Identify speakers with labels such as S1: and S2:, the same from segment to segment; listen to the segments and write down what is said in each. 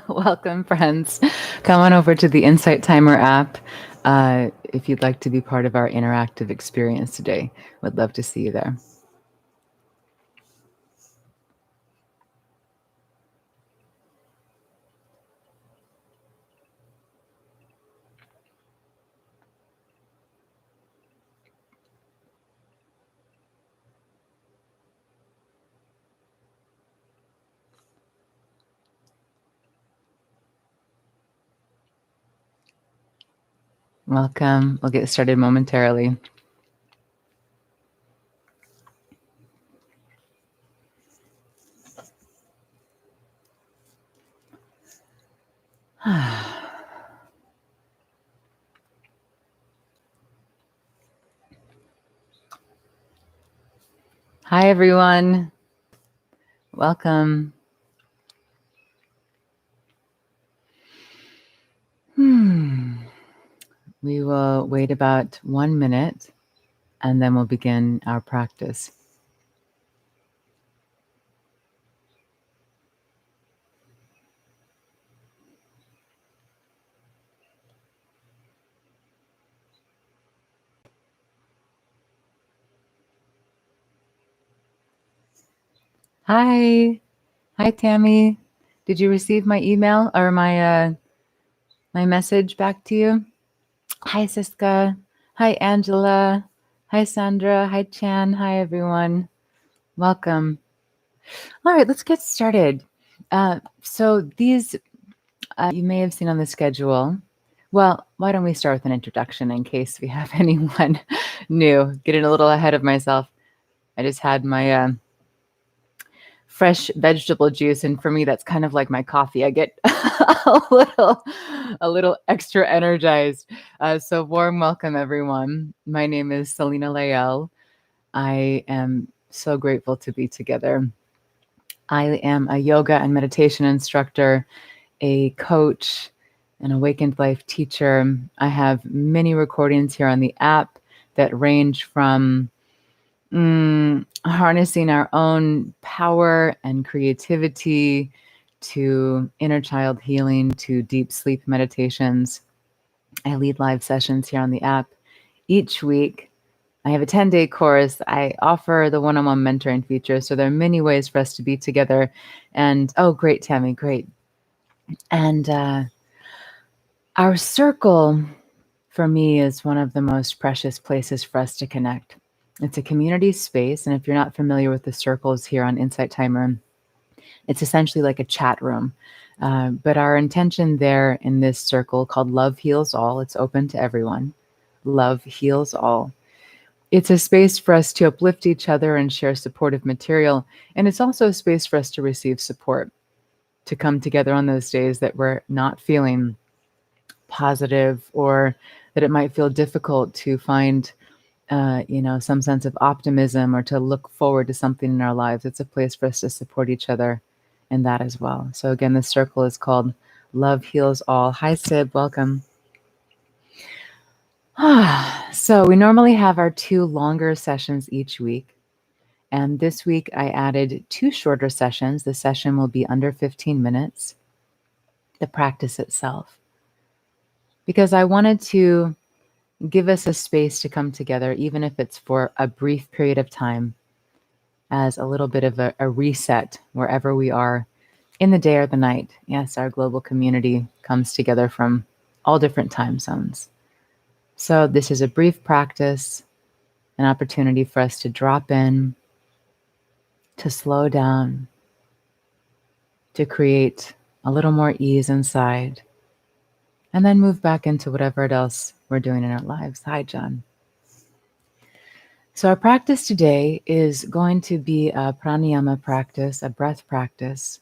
S1: Welcome, friends. Come on over to the Insight Timer app if you'd like to be part of our interactive experience today. Would love to see you there. Welcome. We'll get started momentarily. Hi, everyone. Welcome. We will wait about 1 minute and then we'll begin our practice. Hi. Hi, Tammy. Did you receive my email or my message back to you? Hi, Siska. Hi, Angela. Hi, Sandra. Hi, Chan. Hi, everyone. Welcome. All right, let's get started. So these you may have seen on the schedule. Well, why don't we start with an introduction in case we have anyone new? Getting a little ahead of myself. I just had my fresh vegetable juice, and for me, that's kind of like my coffee. I get a little extra energized. So warm welcome, everyone. My name is Selena Layel. I am so grateful to be together. I am a yoga and meditation instructor, a coach, an awakened life teacher. I have many recordings here on the app that range from harnessing our own power and creativity to inner child healing to deep sleep meditations. I lead live sessions here on the app each week. I have a 10-day course. I offer the one-on-one mentoring feature. So there are many ways for us to be together. And oh, great, Tammy, great. And our circle, for me, is one of the most precious places for us to connect. It's a community space. And if you're not familiar with the circles here on Insight Timer, it's essentially like a chat room. But our intention there in this circle called Love Heals All, it's open to everyone. Love Heals All. It's a space for us to uplift each other and share supportive material. And it's also a space for us to receive support, to come together on those days that we're not feeling positive or that it might feel difficult to find some sense of optimism or to look forward to something in our lives. It's a place for us to support each other in that as well. So again, this circle is called Love Heals All. Hi, Sib. Welcome. So we normally have our 2 longer sessions each week. And this week I added 2 shorter sessions. The session will be under 15 minutes, the practice itself, because I wanted to give us a space to come together, even if it's for a brief period of time, as a little bit of a reset wherever we are in the day or the night. Yes, our global community comes together from all different time zones. So this is a brief practice, an opportunity for us to drop in, to slow down, to create a little more ease inside, and then move back into whatever else we're doing in our lives. Hi, John. So our practice today is going to be a pranayama practice, a breath practice.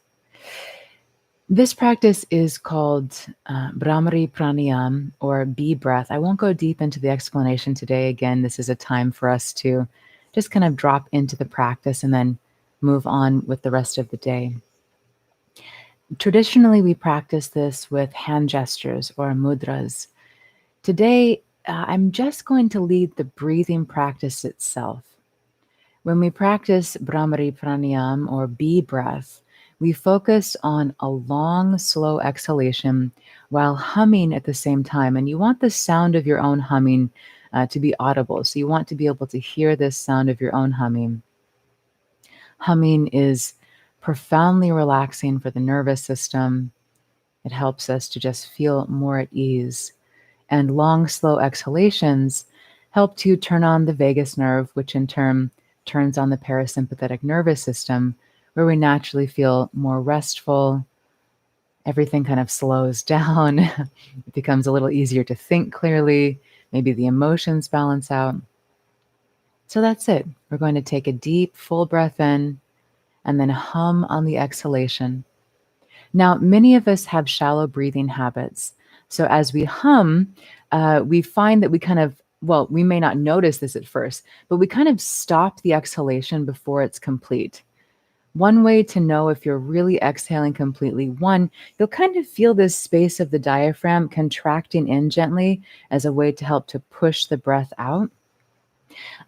S1: This practice is called Bhramari Pranayam, or bee breath. I won't go deep into the explanation today. Again, this is a time for us to just kind of drop into the practice and then move on with the rest of the day. Traditionally, we practice this with hand gestures or mudras. Today, I'm just going to lead the breathing practice itself. When we practice Bhramari Pranayam or bee breath, we focus on a long, slow exhalation while humming at the same time. And you want the sound of your own humming to be audible. So you want to be able to hear this sound of your own humming. Humming is profoundly relaxing for the nervous system. It helps us to just feel more at ease. And long, slow exhalations help to turn on the vagus nerve, which in turn turns on the parasympathetic nervous system, where we naturally feel more restful. Everything kind of slows down. It becomes a little easier to think clearly. Maybe the emotions balance out. So that's it. We're going to take a deep, full breath in and then hum on the exhalation. Now, many of us have shallow breathing habits. So as we hum, we find that we kind of, well, we may not notice this at first, but we kind of stop the exhalation before it's complete. One way to know if you're really exhaling completely, one, you'll kind of feel this space of the diaphragm contracting in gently as a way to help to push the breath out.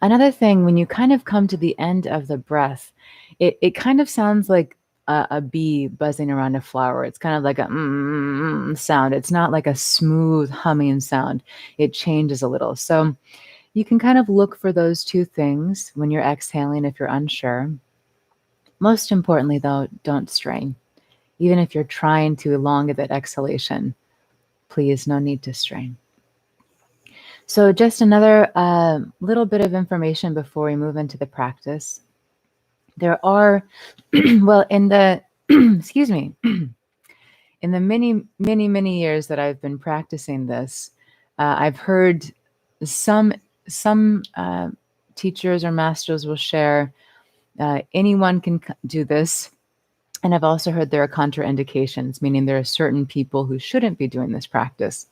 S1: Another thing, when you kind of come to the end of the breath, it kind of sounds like a bee buzzing around a flower. It's kind of like a sound. It's not like a smooth humming sound. It changes a little. So you can kind of look for those two things when you're exhaling if you're unsure. Most importantly, though, don't strain. Even if you're trying to elongate that exhalation, please, no need to strain. So just another little bit of information before we move into the practice. There are, well, in the, excuse me, in the many years that I've been practicing this, I've heard some teachers or masters will share anyone can do this. And I've also heard there are contraindications, meaning there are certain people who shouldn't be doing this practice.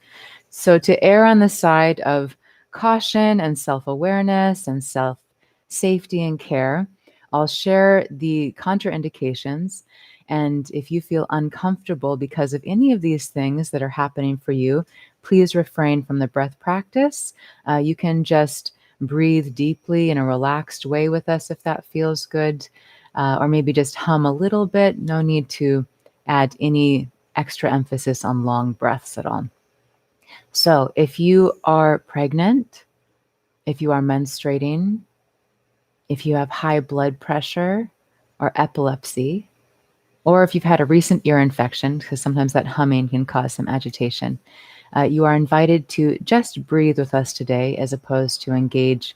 S1: So to err on the side of caution and self-awareness and self-safety and care, I'll share the contraindications. And if you feel uncomfortable because of any of these things that are happening for you, please refrain from the breath practice. You can just breathe deeply in a relaxed way with us if that feels good, or maybe just hum a little bit. No need to add any extra emphasis on long breaths at all. So if you are pregnant, if you are menstruating, if you have high blood pressure or epilepsy, or if you've had a recent ear infection, because sometimes that humming can cause some agitation, you are invited to just breathe with us today as opposed to engaging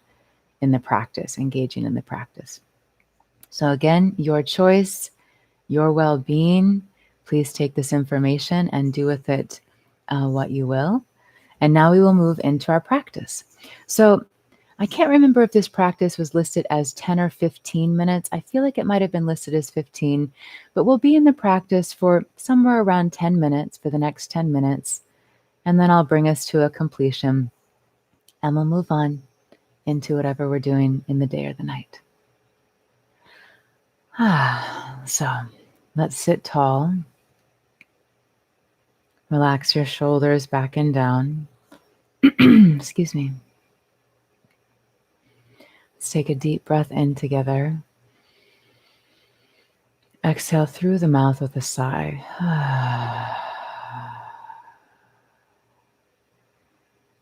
S1: in the practice. So again, your choice, your well-being. Please take this information and do with it what you will. And now we will move into our practice. So I can't remember if this practice was listed as 10 or 15 minutes. I feel like it might have been listed as 15, but we'll be in the practice for somewhere around 10 minutes for the next 10 minutes. And then I'll bring us to a completion and we'll move on into whatever we're doing in the day or the night. So let's sit tall. Relax your shoulders back and down. Excuse me. Let's take a deep breath in together. Exhale through the mouth with a sigh.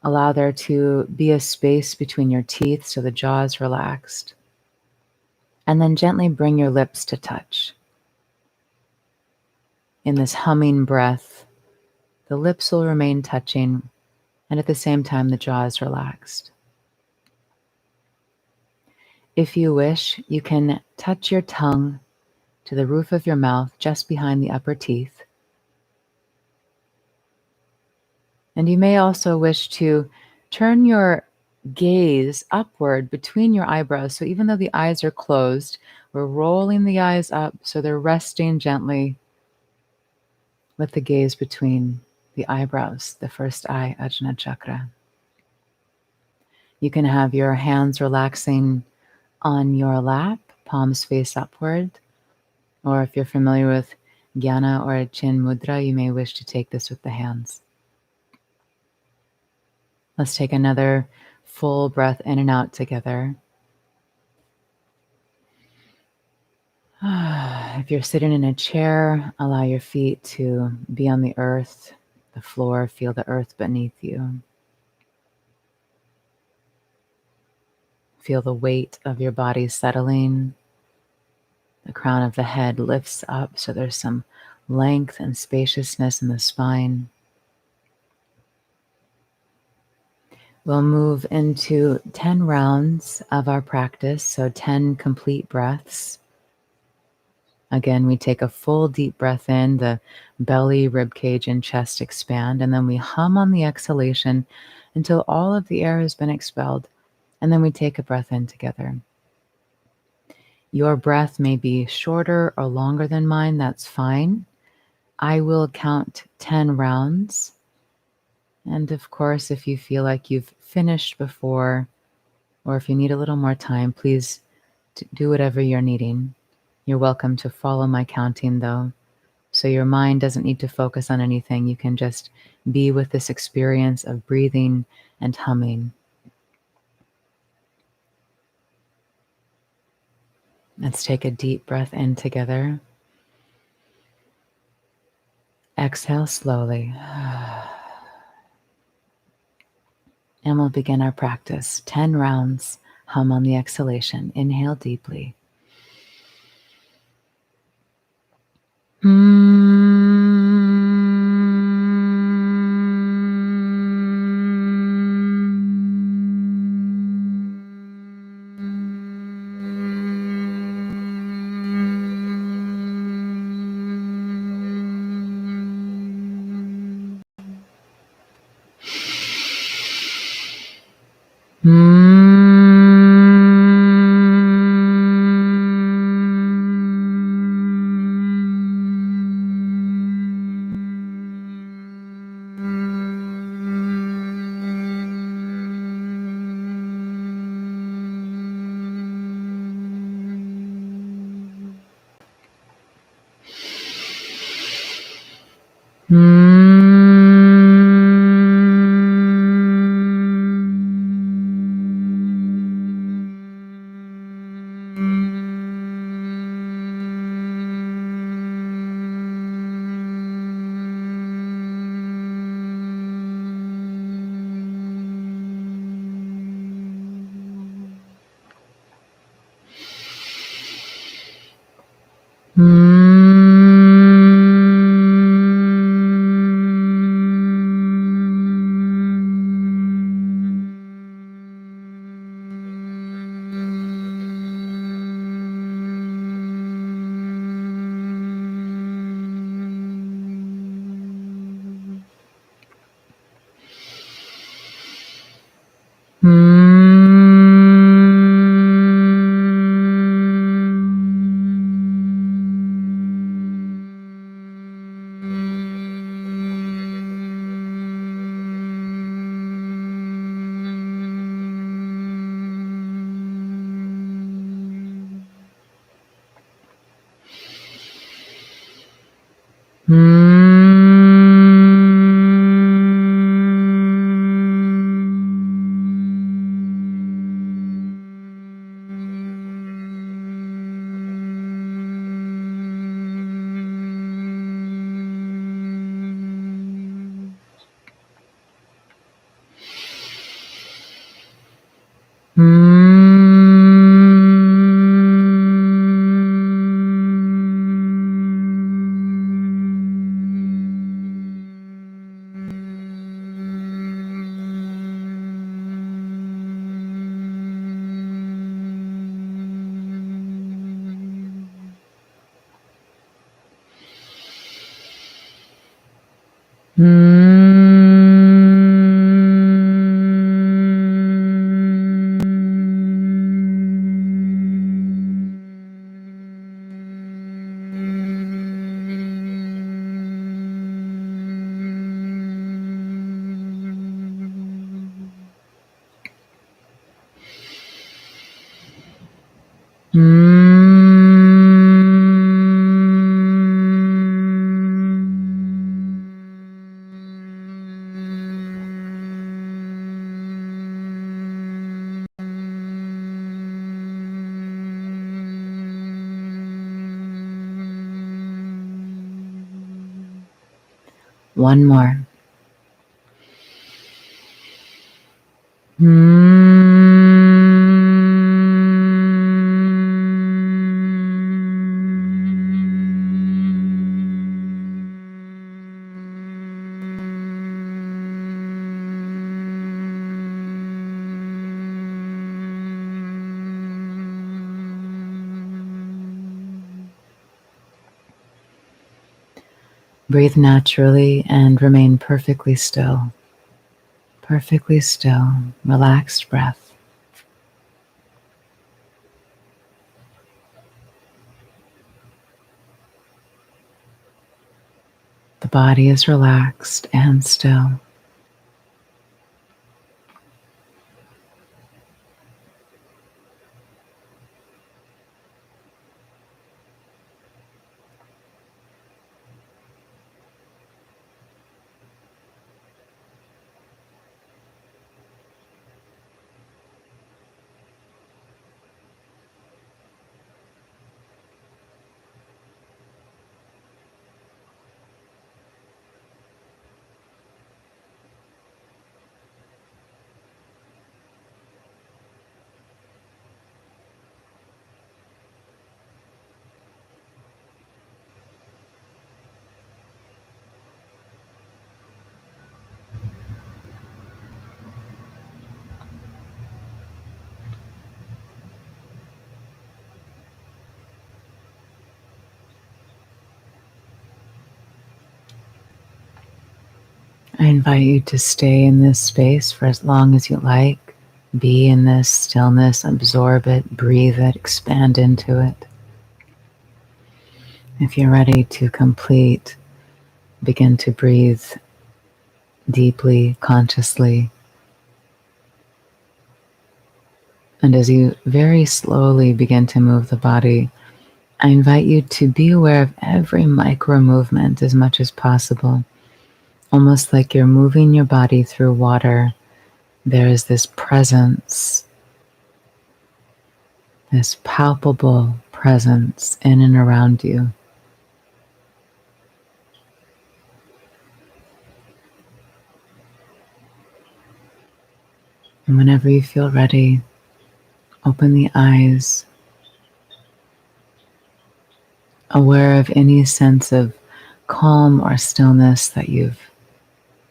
S1: Allow there to be a space between your teeth so the jaw is relaxed. And then gently bring your lips to touch. In this humming breath, the lips will remain touching, and at the same time, the jaw is relaxed. If you wish, you can touch your tongue to the roof of your mouth just behind the upper teeth. And you may also wish to turn your gaze upward between your eyebrows. So even though the eyes are closed, we're rolling the eyes up so they're resting gently with the gaze between the eyebrows, the first eye, Ajna Chakra. You can have your hands relaxing on your lap, palms face upward. Or if you're familiar with Jnana or Chin Mudra, you may wish to take this with the hands. Let's take another full breath in and out together. If you're sitting in a chair, allow your feet to be on the earth, the floor, feel the earth beneath you. Feel the weight of your body settling. The crown of the head lifts up, so there's some length and spaciousness in the spine. We'll move into 10 rounds of our practice, so 10 complete breaths. Again, we take a full deep breath in, the belly, rib cage, and chest expand, and then we hum on the exhalation until all of the air has been expelled, and then we take a breath in together. Your breath may be shorter or longer than mine, that's fine. I will count 10 rounds. And of course, if you feel like you've finished before, or if you need a little more time, please do whatever you're needing. You're welcome to follow my counting though. So your mind doesn't need to focus on anything. You can just be with this experience of breathing and humming. Let's take a deep breath in together. Exhale slowly. And we'll begin our practice. 10 rounds, hum on the exhalation. Inhale deeply. One more. Breathe naturally and remain perfectly still. Perfectly still, relaxed breath. The body is relaxed and still. I invite you to stay in this space for as long as you like. Be in this stillness, absorb it, breathe it, expand into it. If you're ready to complete, begin to breathe deeply, consciously. And as you very slowly begin to move the body, I invite you to be aware of every micro movement as much as possible. Almost like you're moving your body through water, there is this presence, this palpable presence in and around you. And whenever you feel ready, open the eyes, aware of any sense of calm or stillness that you've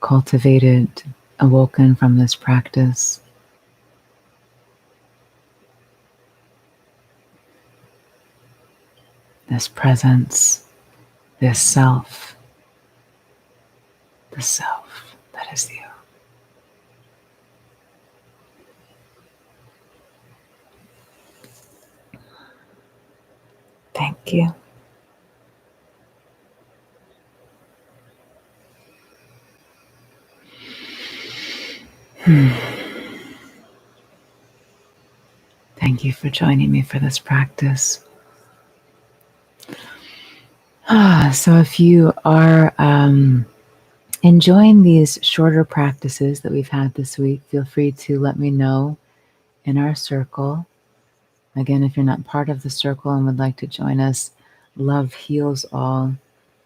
S1: cultivated, awoken from this practice. This presence, this self, the self that is you. Thank you. Thank you for joining me for this practice. So if you are enjoying these shorter practices that we've had this week, feel free to let me know in our circle. Again, if you're not part of the circle and would like to join us, love heals all.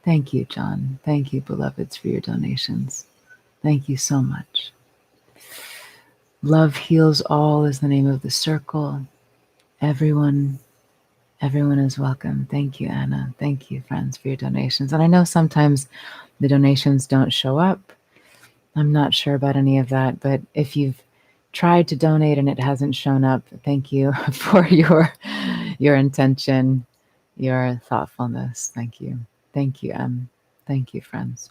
S1: Thank you, John. Thank you, beloveds, for your donations. Thank you so much. Love heals all is the name of the circle. Everyone is welcome. Thank you, Anna. Thank you, friends, for your donations. And I know sometimes the donations don't show up. I'm not sure about any of that, but if you've tried to donate and it hasn't shown up, thank you for your intention, your thoughtfulness. Thank you. Thank you, Em. Thank you, friends.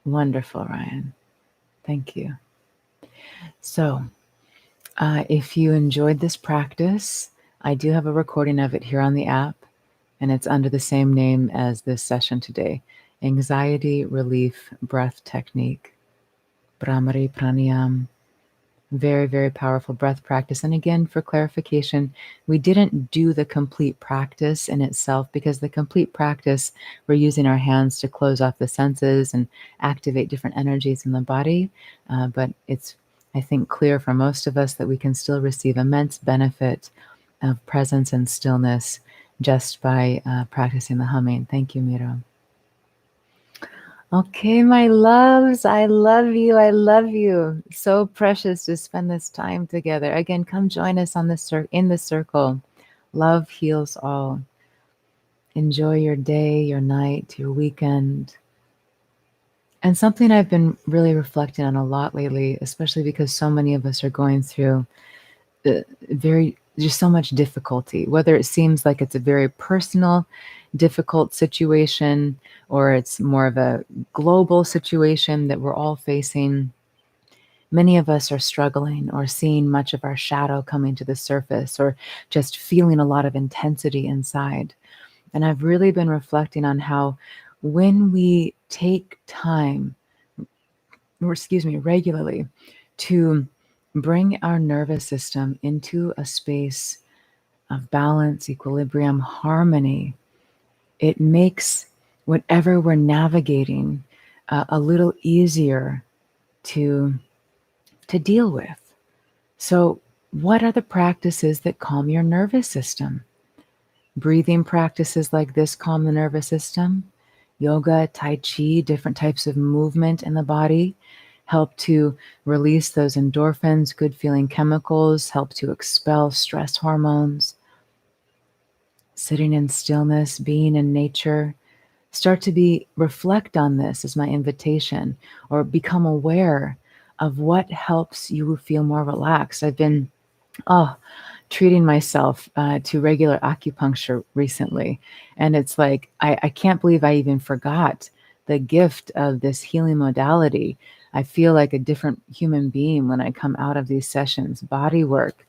S1: Wonderful, Ryan. Thank you. So, if you enjoyed this practice, I do have a recording of it here on the app, and it's under the same name as this session today. Anxiety Relief Breath Technique, Bhramari Pranayam. Very, very powerful breath practice. And again, for clarification, we didn't do the complete practice in itself because the complete practice, we're using our hands to close off the senses and activate different energies in the body. But it's, I think, clear for most of us that we can still receive immense benefit of presence and stillness just by practicing the humming. Thank you, Miro. Okay, my loves, I love you. I love you. So precious to spend this time together. Again, come join us on in the circle. Love heals all. Enjoy your day, your night, your weekend. And something I've been really reflecting on a lot lately, especially because so many of us are going through very just so much difficulty, whether it seems like it's a very personal difficult situation or it's more of a global situation that we're all facing. Many of us are struggling or seeing much of our shadow coming to the surface or just feeling a lot of intensity inside. And I've really been reflecting on how when we take time, or excuse me, regularly to bring our nervous system into a space of balance, equilibrium, harmony, it makes whatever we're navigating a little easier to deal with. So, what are the practices that calm your nervous system? Breathing practices like this calm the nervous system. Yoga, Tai Chi, different types of movement in the body help to release those endorphins, good feeling chemicals, help to expel stress hormones. Sitting in stillness, being in nature, start to reflect on this as my invitation, or become aware of what helps you feel more relaxed. I've been oh treating myself to regular acupuncture recently, and it's like I can't believe I even forgot the gift of this healing modality. I feel like a different human being when I come out of these sessions. Body work,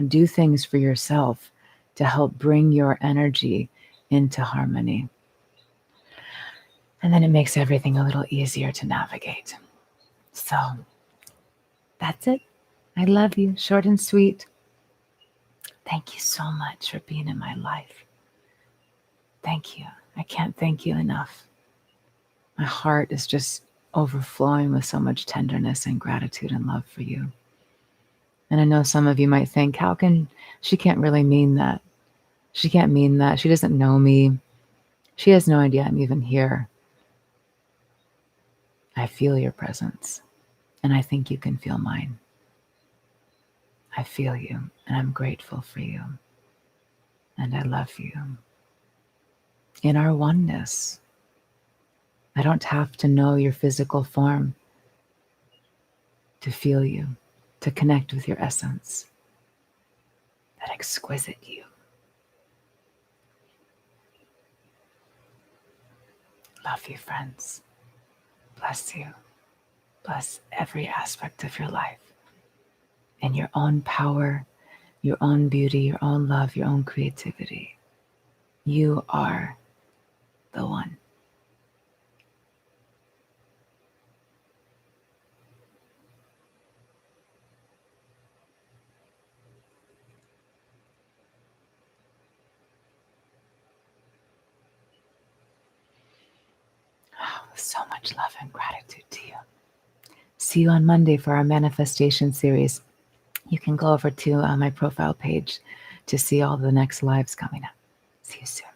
S1: do things for yourself to help bring your energy into harmony. And then it makes everything a little easier to navigate. So that's it. I love you. Short and sweet. Thank you so much for being in my life. Thank you. I can't thank you enough. My heart is just overflowing with so much tenderness and gratitude and love for you. And I know some of you might think, how can she can't really mean that? She can't mean that. She doesn't know me. She has no idea I'm even here. I feel your presence, and I think you can feel mine. I feel you, and I'm grateful for you, and I love you. In our oneness, I don't have to know your physical form to feel you, to connect with your essence, that exquisite you. Love you, friends. Bless you. Bless every aspect of your life in your own power, your own beauty, your own love, your own creativity. You are the one. Oh, so much love and gratitude to you. See you on Monday for our manifestation series. You can go over to my profile page to see all the next lives coming up. See you soon.